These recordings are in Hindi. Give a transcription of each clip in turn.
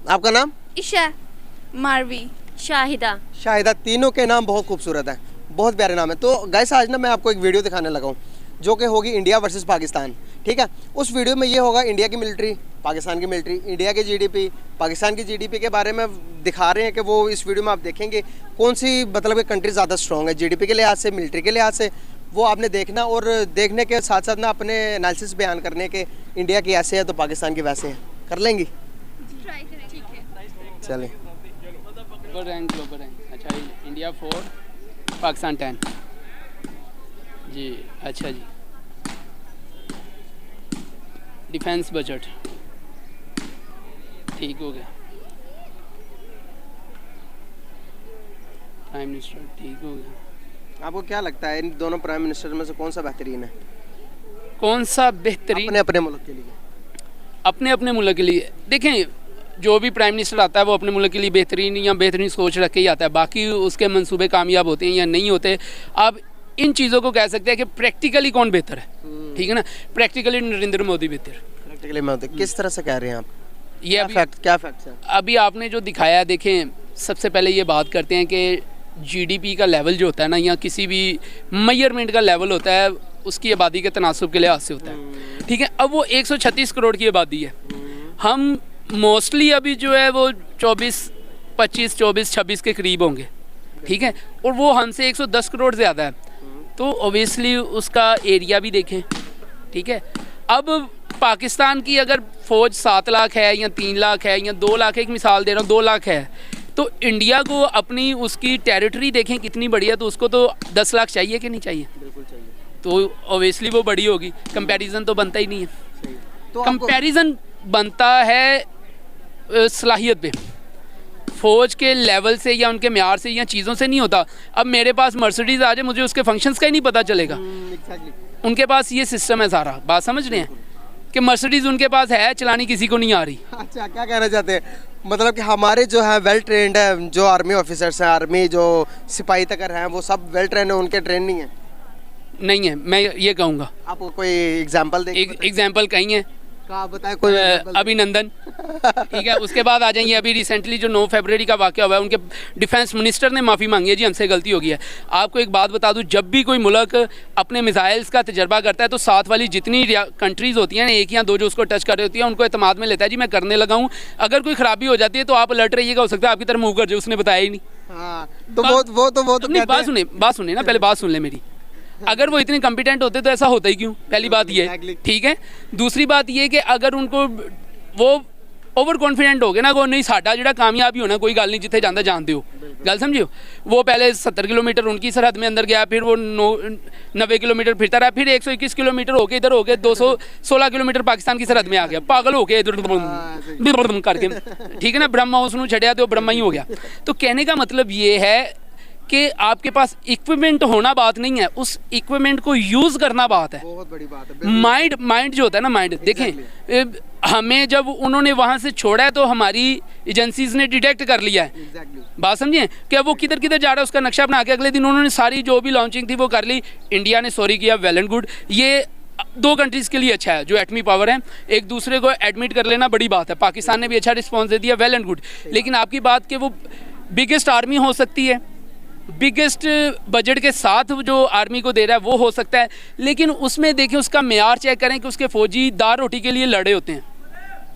आपका नाम? ईशा, मारवी, शाहिदा। शाहिदा, तीनों के नाम बहुत खूबसूरत हैं, बहुत प्यारे नाम है। तो गाइस आज ना मैं आपको एक वीडियो दिखाने लगा हूँ जो कि होगी इंडिया वर्सेस पाकिस्तान, ठीक है। उस वीडियो में ये होगा इंडिया की मिलिट्री, पाकिस्तान की मिलिट्री, इंडिया की जीडीपी, पाकिस्तान की जीडीपी के बारे में दिखा रहे हैं कि वो इस वीडियो में आप देखेंगे कौन सी मतलब कि कंट्री ज़्यादा स्ट्रॉन्ग है जीडीपी के लिहाज से, मिलिट्री के लिहाज से। वो आपने देखना और देखने के साथ साथ ना अपने एनालिसिस बयान करने के इंडिया की ऐसे है तो पाकिस्तान की वैसे है, कर लेंगी? चलें। ग्लोबल रैंक अच्छा जी, इंडिया 4 पाकिस्तान 10 जी। अच्छा जी, डिफेंस बजट ठीक हो गया, प्राइम मिनिस्टर ठीक हो गया। आपको क्या लगता है इन दोनों प्राइम मिनिस्टर में से कौन सा बेहतरीन है? कौन सा बेहतरीन? अपने अपने मुल्क के लिए। अपने अपने मुल्क के लिए देखें, जो भी प्राइम मिनिस्टर आता है वो अपने मुल्क के लिए बेहतरीन या बेहतरीन सोच रख के ही आता है, बाकी उसके मंसूबे कामयाब होते हैं या नहीं होते। आप इन चीज़ों को कह सकते हैं कि प्रैक्टिकली कौन बेहतर है, ठीक है ना। प्रैक्टिकली नरेंद्र मोदी बेहतर। प्रैक्टिकली मोदी किस तरह से कह रहे हैं आप? ये क्या फैक्ट है? अभी आपने जो दिखाया, देखें सबसे पहले ये बात करते हैं कि जीडीपी का लेवल जो होता है ना, या किसी भी मेजरमेंट का लेवल होता है उसकी आबादी के तनासुब के लिहाज से होता है, ठीक है। अब वो 136 करोड़ की आबादी है, हम मोस्टली अभी जो है वो 24-26 के करीब होंगे, ठीक है, और वो हमसे 110 करोड़ ज़्यादा है, तो ओबियसली उसका एरिया भी देखें, ठीक है। अब पाकिस्तान की अगर फ़ौज 7 लाख है या 3 लाख है या 2 लाख है, एक मिसाल दे रहा हूँ, 2 लाख है, तो इंडिया को अपनी उसकी टेरिटरी देखें कितनी बड़ी है, तो उसको तो 10 लाख चाहिए कि नहीं चाहिए? बिल्कुल चाहिए। तो ओबियसली वो बड़ी होगी, कंपैरिजन तो बनता ही नहीं है। तो कंपैरिजन बनता है सलाहियत पे, फ़ौज के लेवल से या उनके म्यार से या चीज़ों से नहीं होता। अब मेरे पास मर्सिडीज़ आ जाए, मुझे उसके फंक्शंस का ही नहीं पता चलेगा। उनके पास ये सिस्टम है सारा, बात समझ रहे हैं कि मर्सिडीज़ उनके पास है, चलानी किसी को नहीं आ रही। अच्छा, क्या कहना चाहते हैं? मतलब कि हमारे जो है वेल ट्रेंड है, जो आर्मी ऑफिसर्स हैं, आर्मी जो सिपाही तक हैं, वो सब वेल ट्रेंड है, उनके ट्रेन नहीं है? नहीं है, मैं ये कहूँगा। आप कोई एग्जांपल दें? एग्जांपल कहीं है, बताएं कोई अभिनंदन, ठीक है। उसके बाद आ जाएंगे अभी रिसेंटली जो 9 फरवरी का वाक़या हुआ है, उनके डिफेंस मिनिस्टर ने माफ़ी मांगी है, जी हमसे गलती हो गई है। आपको एक बात बता दूं, जब भी कोई मुल्क अपने मिसाइल्स का तजर्बा करता है तो साथ वाली जितनी कंट्रीज़ होती हैं, 1 या 2 जो उसको टच कर रही होती हैं, उनको एतमाद में लेता है, जी मैं करने लगा हूँ। अगर कोई ख़राबी हो जाती है तो आप अलर्ट रहिएगा, हो सकता है आपकी तरफ मुँह कर जाए, उसने बताया ही नहीं। हाँ, तो वो तो बात सुने ना, पहले बात सुन ले मेरी। अगर वो इतने कॉम्पिटेंट होते तो ऐसा होता ही क्यों? पहली बात ये, ठीक है। दूसरी बात ये कि अगर उनको वो ओवर कॉन्फिडेंट हो गए ना, वो नहीं साडा जिहड़ा कामयाबी होना कोई गल नहीं, जिथे जांदा जानते हो, गल समझियो। वो पहले 70 किलोमीटर उनकी सरहद में अंदर गया, फिर वो 90 किलोमीटर फिरता रहा, फिर 121 किलोमीटर होके इधर हो गए, 216 किलोमीटर पाकिस्तान की सरहद में आ गया, पागल हो गए इधर करके, ठीक है ना। ब्रह्मा उसनू छड़िया तो ब्रह्मा ही हो गया। तो कहने का मतलब ये है कि आपके पास इक्विपमेंट होना बात नहीं है, उस इक्विपमेंट को यूज़ करना बात है। बहुत बड़ी बात है। माइंड जो होता है ना, माइंड देखें, हमें जब उन्होंने वहाँ से छोड़ा है तो हमारी एजेंसीज ने डिटेक्ट कर लिया है, बात समझिए, कि वो किधर किधर जा रहा है उसका नक्शा बना के अगले दिन उन्होंने सारी जो भी लॉन्चिंग थी वो कर ली। इंडिया ने सॉरी किया, वेल एंड गुड। ये 2 कंट्रीज़ के लिए अच्छा है जो एटमी पावर है, एक दूसरे को एडमिट कर लेना बड़ी बात है। पाकिस्तान ने भी अच्छा रिस्पॉन्स दे दिया, वेल एंड गुड। लेकिन आपकी बात कि वो बिगेस्ट आर्मी हो सकती है, बिगेस्ट बजट के साथ जो आर्मी को दे रहा है वो हो सकता है, लेकिन उसमें देखें उसका मेयार चेक करें कि उसके फौजी दाल रोटी के लिए लड़े होते हैं।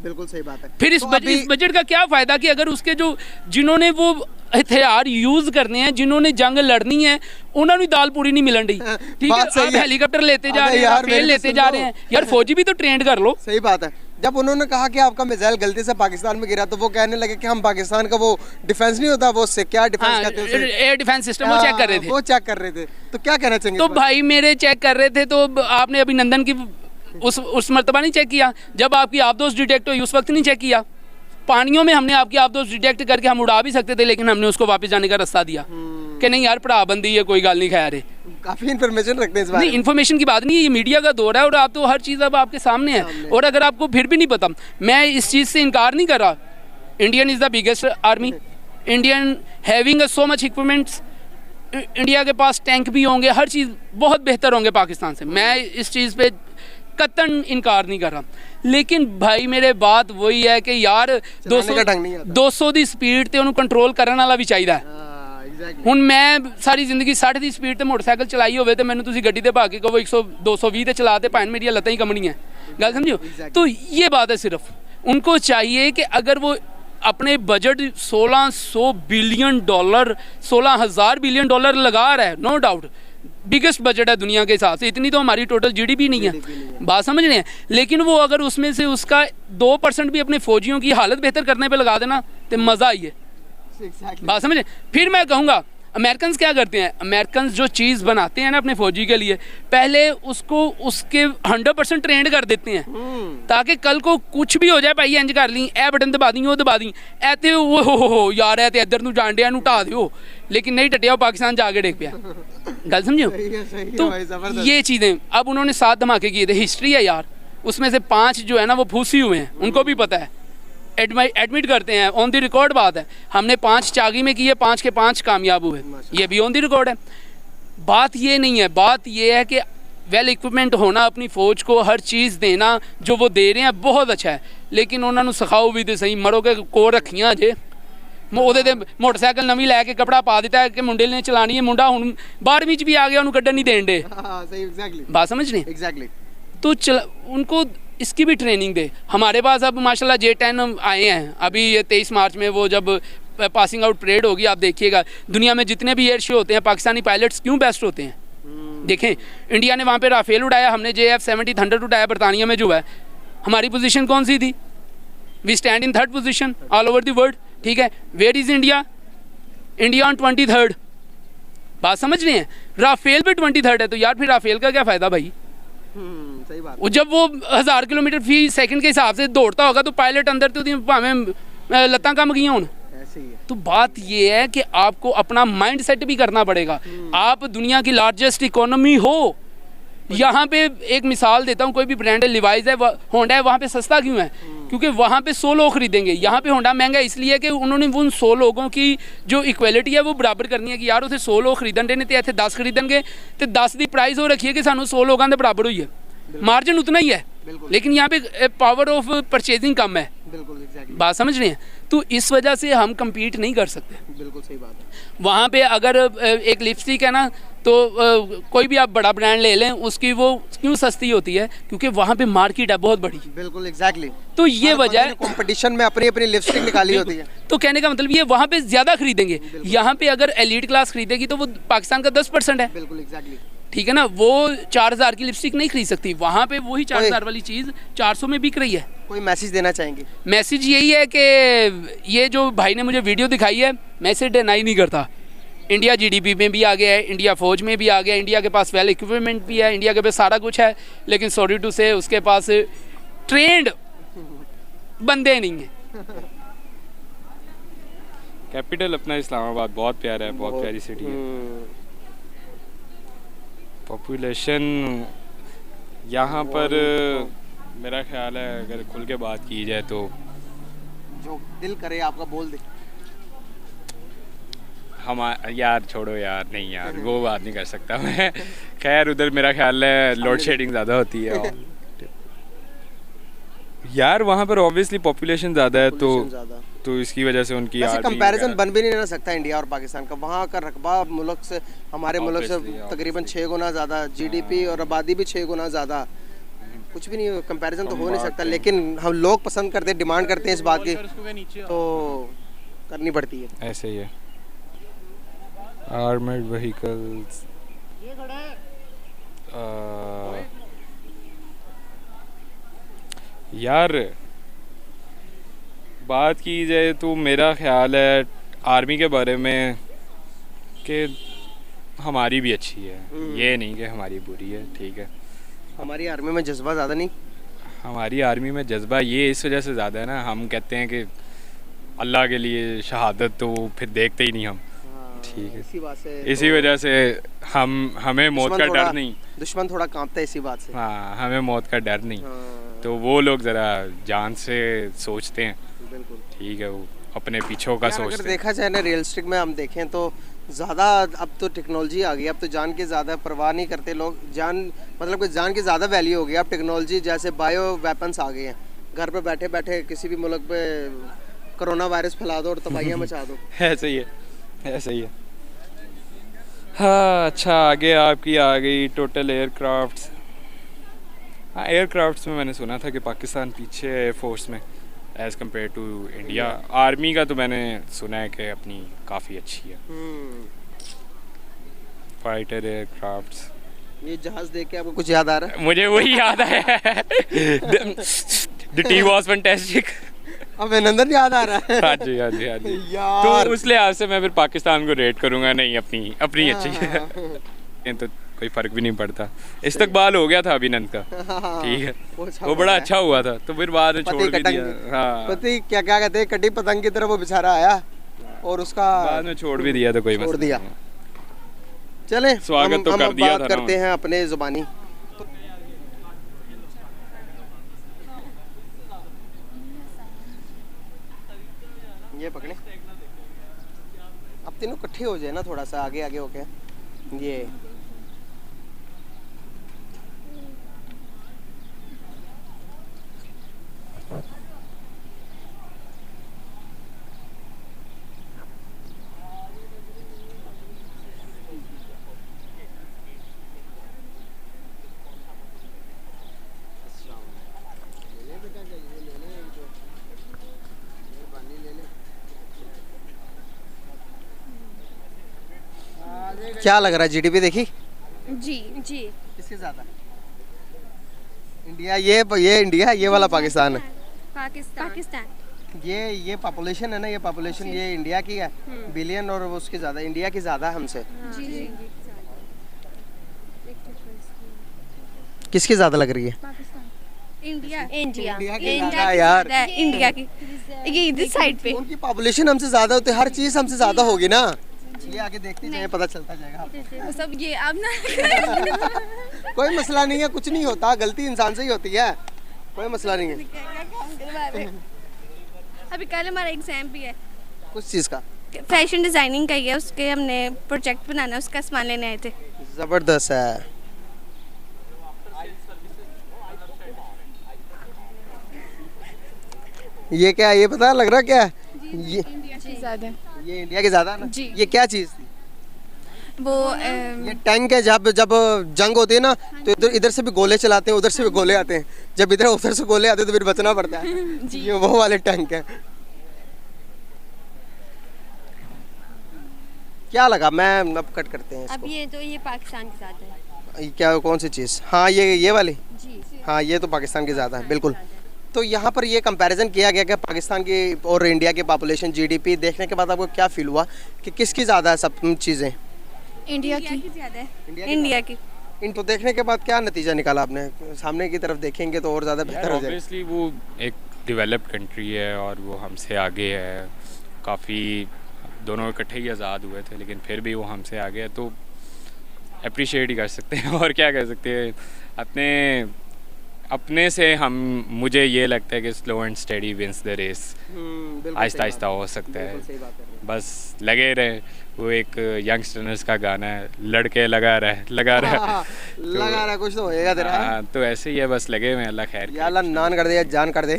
बिल्कुल सही बात है। फिर इस बजट का क्या फ़ायदा कि अगर उसके जो जिन्होंने वो हथियार यूज़ करने हैं, जिन्होंने जंग लड़नी है, उन्होंने दाल पूरी नहीं मिलन रही, ठीक है। आप हेलीकॉप्टर लेते जा रहे हैं, राफेल लेते जा रहे हैं, यार फौजी भी तो ट्रेंड कर लो। सही बात है। जब उन्होंने कहा कि आपका मिसाइल गलती से पाकिस्तान में गिरा तो वो कहने लगे कि हम पाकिस्तान का वो डिफेंस नहीं होता, वो उससे क्या डिफेंस कहते हैं उसे, एयर डिफेंस सिस्टम, वो चेक कर रहे थे, वो चेक कर रहे थे। तो क्या कहना चाहेंगे? तो भाई मेरे चेक कर रहे थे, तो आपने अभिनंदन की उस मर्तबा नहीं चेक किया जब आपकी आबदोश डिटेक्ट हुई, उस वक्त नहीं चेक किया। पानियों में हमने आपकी आबदोश डिटेक्ट करके हम उड़ा भी सकते थे, लेकिन हमने उसको वापस जाने का रास्ता दिया कि नहीं यार पड़ाबंदी है, कोई गल नहीं, खैर है। काफ़ी इन्फॉर्मेशन रखते हैं इस बारे में। नहीं, इन्फॉर्मेशन की बात नहीं है, ये मीडिया का दौर है और आप तो हर चीज़ अब आपके सामने है। और अगर आपको फिर भी नहीं पता, मैं इस चीज़ से इनकार नहीं कर रहा, Indian is the biggest army, Indian having so much equipments, India के पास टैंक भी होंगे, हर चीज़ बहुत बेहतर होंगे पाकिस्तान से। मैं इस चीज़ पे कतन इनकार नहीं कर रहा, लेकिन भाई मेरे बात वही है कि यार चलाने का ढंग नहीं आता। 200 ਦੀ ਸਪੀਡ ਤੇ ਉਹਨੂੰ ਕੰਟਰੋਲ ਕਰਨ ਵਾਲਾ ਵੀ ਚਾਹੀਦਾ ਹੈ। ਹੁਣ ਮੈਂ ਸਾਰੀ ਜ਼ਿੰਦਗੀ 60 ਦੀ ਸਪੀਡ ਤੇ ਮੋਟਰਸਾਈਕਲ ਚਲਾਈ ਹੋਵੇ ਤੇ ਮੈਨੂੰ ਤੁਸੀਂ ਗੱਡੀ ਤੇ ਭਾ ਕੇ ਕਹੋ 100 220 ਤੇ ਚਲਾ ਤੇ ਭਾਵੇਂ ਮੇਰੀਆਂ ਲੱਤਾਂ ਹੀ ਕੰਬਣੀਆਂ, ਗੱਲ ਸਮਝੋ। तो ये बात है, सिर्फ उनको चाहिए कि अगर वो अपने budget 1600 billion dollar 16,000 billion dollar लगा रहा है, नो डाउट बिगेस्ट बजट है दुनिया के हिसाब से, इतनी तो हमारी टोटल जीडीपी नहीं है, बात समझ रहे हैं। लेकिन वो अगर उसमें से उसका 2% भी अपने फौजियों की हालत बेहतर करने पे लगा देना तो मज़ा आई है, बात समझ रहे हैं। फिर मैं कहूँगा अमेरिकन क्या करते हैं, अमेरिकन जो चीज़ बनाते हैं ना अपने फौजी के लिए, पहले उसको उसके 100% ट्रेंड कर देते हैं, ताकि कल को कुछ भी हो जाए भाई इंज कर ली, ए बटन दबा दी, वो दबा दी, ऐते वो हो यार ऐ ते इधर नूं जान डिया नूं ढा दिओ, लेकिन नहीं टटिया पाकिस्तान जाके डेग पिया, गल समझो। तो ये चीज़ें अब उन्होंने 7 धमाके किए थे, हिस्ट्री है यार, उसमें से 5 जो है ना वो फूसी हुए हैं, उनको भी पता है, एडमिट करते हैं, ऑन द रिकॉर्ड बात है। हमने 5 चागी में किए, 5 के 5 कामयाब हुए, ये भी ऑन द रिकॉर्ड है। बात ये नहीं है, बात ये है कि वेल इक्विपमेंट होना, अपनी फ़ौज को हर चीज़ देना जो वो दे रहे हैं बहुत अच्छा है, लेकिन उन्होंने सिखाओ भी तो सही, मरो के कोर रखियाँ जे ਉਹਦੇ ਤੇ ਮੋਟਰਸਾਈਕਲ ਨਵੀਂ ਲੈ ਕੇ ਕਪੜਾ ਪਾ ਦਿੱਤਾ ਕਿ ਮੁੰਡੇ ਨੇ ਚਲਾਣੀ ਹੈ, ਮੁੰਡਾ ਹੁਣ 12ਵੀਂ ਚ भी आ गया, ਉਹਨੂੰ ਕੱਢਣ नहीं देन दे, सही एग्जैक्टली बात समझ रहे हैं। एग्जैक्टली तो उनको इसकी भी ट्रेनिंग दे। हमारे पास अब माशाल्लाह J-10 आए हैं, अभी ये 23 मार्च में वो जब पासिंग आउट परेड होगी, आप देखिएगा दुनिया में जितने भी एयर शो होते हैं पाकिस्तानी पायलट्स क्यों बेस्ट होते हैं, देखें इंडिया ने वहाँ पे राफेल उड़ाया, हमने JF-70 थंडर उड़ाया बरतानिया में जो है, हमारी पोजीशन कौन सी थी, we stand in 3rd position all over the world, ठीक है। Where is India, India on 23rd, बात समझ रहे हैं। राफेल पे 23rd है, तो यार फिर राफेल का क्या फ़ायदा भाई, सही बात। वो जब वो 1000 किलोमीटर फी सेकंड के हिसाब से दौड़ता होगा तो पायलट अंदर तो भावें लत्तां कम गई होन, ऐसे ही है। तो बात ये है कि आपको अपना माइंड सेट भी करना पड़ेगा। आप दुनिया की लार्जेस्ट इकोनॉमी हो, यहाँ पे एक मिसाल देता हूँ, कोई भी ब्रांड है, लिवाइज है, होंडा है, वहाँ पे सस्ता क्यों है, क्योंकि वहाँ पे 100 लोग खरीदेंगे, यहाँ पे होंडा महंगा इसलिए कि उन्होंने उन 100 लोगों की जो इक्वलिटी है वो बराबर करनी है कि यार उसे 100 लोग खरीदन देने तो इतने 10 खरीदणगे, तो 10 की प्राइस हो रखी है कि सानू 100 लोगों के बराबर हुई है, मार्जिन उतना ही है, लेकिन यहाँ पे पावर ऑफ परचेजिंग कम है, बिल्कुल एग्जैक्टली, बात समझ रहे हैं। तो इस वजह से हम कम्पीट नहीं कर सकते। बिल्कुल सही बात है। वहाँ पे अगर एक लिपस्टिक है ना, तो कोई भी आप बड़ा ब्रांड ले लें, उसकी वो क्यों सस्ती होती है, क्योंकि वहाँ पे मार्केट है बहुत बड़ी, बिल्कुल एग्जैक्टली। तो ये वजह है, कंपटीशन में अपनी अपनी लिपस्टिक निकाली होती है, तो कहने का मतलब ये वहाँ पे ज़्यादा खरीदेंगे, यहाँ पे अगर एलीट क्लास खरीदेगी तो वो पाकिस्तान का 10% है, बिल्कुल एग्जैक्टली, ठीक है ना। वो 4000 की लिपस्टिक नहीं खरीद सकती, वहाँ पे वही 4000 वाली चीज़ 400 में बिक रही है। कोई मैसेज देना चाहेंगे? मैसेज यही है कि ये जो भाई ने मुझे वीडियो दिखाई है, मैसेज डिनाई नहीं करता, इंडिया जीडीपी में भी आ गया है, इंडिया फ़ौज में भी आ गया, इंडिया के पास वेल इक्विपमेंट भी है, इंडिया के पास सारा कुछ है, लेकिन सॉरी टू से उसके पास ट्रेंड बंदे नहीं हैं। कैपिटल अपना इस्लामाबाद बहुत प्यारा है, बहुत प्यारी सिटी है। पॉपुलेशन यहाँ पर मेरा ख्याल है अगर खुल के बात की जाए तो जो दिल करे आपका बोल दे। हम यार छोड़ो यार, नहीं यार वो बात नहीं कर सकता मैं। खैर उधर मेरा ख्याल है लोड शेडिंग ज़्यादा होती है यार वहाँ पर ऑब्वियसली पॉपुलेशन ज़्यादा है, तो इसकी वजह से उनकी वैसे कंपैरिजन बन भी नहीं ना सकता इंडिया और पाकिस्तान का। वहाँ का रकबा मुल्क से, हमारे मुल्क से तकरीबन 6 गुना ज़्यादा, जीडीपी और आबादी भी 6 गुना ज़्यादा, कुछ भी नहीं, कंपैरिजन तो हो नहीं सकता। लेकिन हम लोग पसंद करते हैं, डिमांड करते हैं इस बात की, तो करनी पड़ती है। ऐसे ही है। आर्मर्ड व्हीकल्स, यार बात की जाए तो मेरा ख्याल है आर्मी के बारे में कि हमारी भी अच्छी है, ये नहीं कि हमारी बुरी है, ठीक है। हमारी आर्मी में जज्बा ज़्यादा नहीं, हमारी आर्मी में जज्बा ये इस वजह से ज़्यादा है ना, हम कहते हैं कि अल्लाह के लिए शहादत, तो फिर देखते ही नहीं हम, ठीक है। इसी वजह से हमें मौत का डर नहीं, दुश्मन थोड़ा कांपता है इसी बात से। हाँ, हमें मौत का डर नहीं, तो वो लोग ज़रा जान से सोचते हैं, बिल्कुल ठीक है, वो अपने पीछों का सोचते हैं। अगर देखा जाए ना रियलिस्टिक में हम देखें तो ज़्यादा अब तो टेक्नोलॉजी आ गई, अब तो जान के ज़्यादा परवाह नहीं करते लोग, जान मतलब कि जान की ज़्यादा वैल्यू हो गई। अब टेक्नोलॉजी जैसे बायो वेपन्स आ गए हैं, घर पे बैठे बैठे किसी भी मुल्क पे कोरोना वायरस फैला दो और तबाहियाँ मचा दो। ऐसे ही है, ऐसे ही है। हाँ अच्छा, आगे आपकी आ गई टोटल एयरक्राफ्ट्स। हाँ एयरक्राफ्ट्स में मैंने सुना था कि पाकिस्तान पीछे है एयरफोर्स में as compare to India. Army का तो मैंने सुना है कि अपनी काफ़ी अच्छी है। Fighter aircrafts. ये जहाज देख के आपको कुछ याद आ रहा है? मुझे वही याद आया, द टी वॉज फैंटास्टिक। अभिनंदन याद आ रहा है। हाँ जी हाँ जी हाँ जी। यार तो उस लिहाज से मैं फिर पाकिस्तान को रेट करूँगा, नहीं अपनी अपनी अच्छी है। तो कोई फ़र्क भी नहीं पड़ता। इस्तकबाल हो गया था अभिनंदन का, ठीक है, वो बड़ा अच्छा हुआ था। तो फिर बाद में छोड़ भी दिया। हाँ पति क्या क्या कहते हैं, कटी पतंग की तरह वो बेचारा आया और उसका बाद में छोड़ भी दिया, तो कोई छोड़ मसला दिया। नहीं है। चले स्वागत तो हम कर अब दिया बात था ना करते हैं अपने जुबानी। ये पकड़े, अब तीनों इकट्ठे हो जाए ना, थोड़ा सा आगे आगे होके ये क्या लग रहा है जीडीपी देखी जी जी किसके ज्यादा? इंडिया, ये इंडिया है, ये वाला पाकिस्तान है। पाकिस्तान ये पॉपुलेशन है ना, ये पॉपुलेशन ये इंडिया की है बिलियन, और वो उसकी ज्यादा, इंडिया की ज्यादा है हमसे। जी जी किसकी ज्यादा लग रही है? इंडिया इंडिया इंडिया की ज्यादा है यार। इंडिया की ये इधर साइड पे उनकी पॉपुलेशन हमसे ज्यादा होती है, हर चीज हमसे ज्यादा होगी ना। ये आगे देखते जाए, पता चलता जाएगा आपको। सब ये अब ना कोई मसला नहीं है, कुछ नहीं होता, गलती इंसान से ही होती है, कोई मसला नहीं है। अभी कल हमारा एग्जाम भी है, कुछ चीज का फैशन डिजाइनिंग का ही है, उसके हमने प्रोजेक्ट बनाना है, उसका सामान लेने आए थे। जबरदस्त है। ये क्या है, ये पता लग रहा क्या है? ये इंडिया की ज़्यादा ये इंडिया की ज्यादा है ना जी। ये क्या चीज थी? वो ये टैंक है, जब जब जंग होती है ना तो इधर इधर से भी गोले चलाते हैं, उधर से भी गोले आते हैं, जब इधर उधर से गोले आते हैं तो फिर बचना पड़ता है। ये वो वाले टैंक है। क्या लगा, मैं अब कट करते हैं अब इसको। ये पाकिस्तान के साथ है। ये क्या, कौन सी चीज? हाँ ये वाली, जी हाँ ये तो पाकिस्तान की ज़्यादा है बिल्कुल। तो यहाँ पर ये कंपैरिजन किया गया कि पाकिस्तान की और इंडिया की पॉपुलेशन, जीडीपी देखने के बाद आपको क्या फील हुआ कि किसकी ज़्यादा है सब चीज़ें? इंडिया की ज़्यादा है, इंडिया की। इन तो देखने के बाद क्या नतीजा निकाला आपने? सामने की तरफ देखेंगे तो और ज़्यादा बेहतर हो जाएगा। ऑब्वियसली वो एक डेवलप्ड कंट्री है और वो हमसे आगे है काफ़ी। दोनों इकट्ठे ही आज़ाद हुए थे, लेकिन फिर भी वो हमसे आगे है, तो अप्रिशिएट ही कर सकते हैं। और क्या कर सकते हैं, अपने से हम, मुझे ये लगता है कि slow and steady wins the race. आहिस्ता आहिस्ता हो सकता है, बस लगे रहे। वो एक यंगस्टर्स का गाना है, लड़के लगा रहा लगा रहा कुछ तो होएगा तेरा। हाँ तो ऐसे ही है, बस लगे हुए हैं। अल्लाह खैर या अल्लाह नान कर दे या जान कर दे।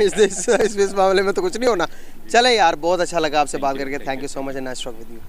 इस मामले में तो कुछ नहीं होना। चले यार, बहुत अच्छा लगा आपसे बात करके। Thank you so much and nice talk with you.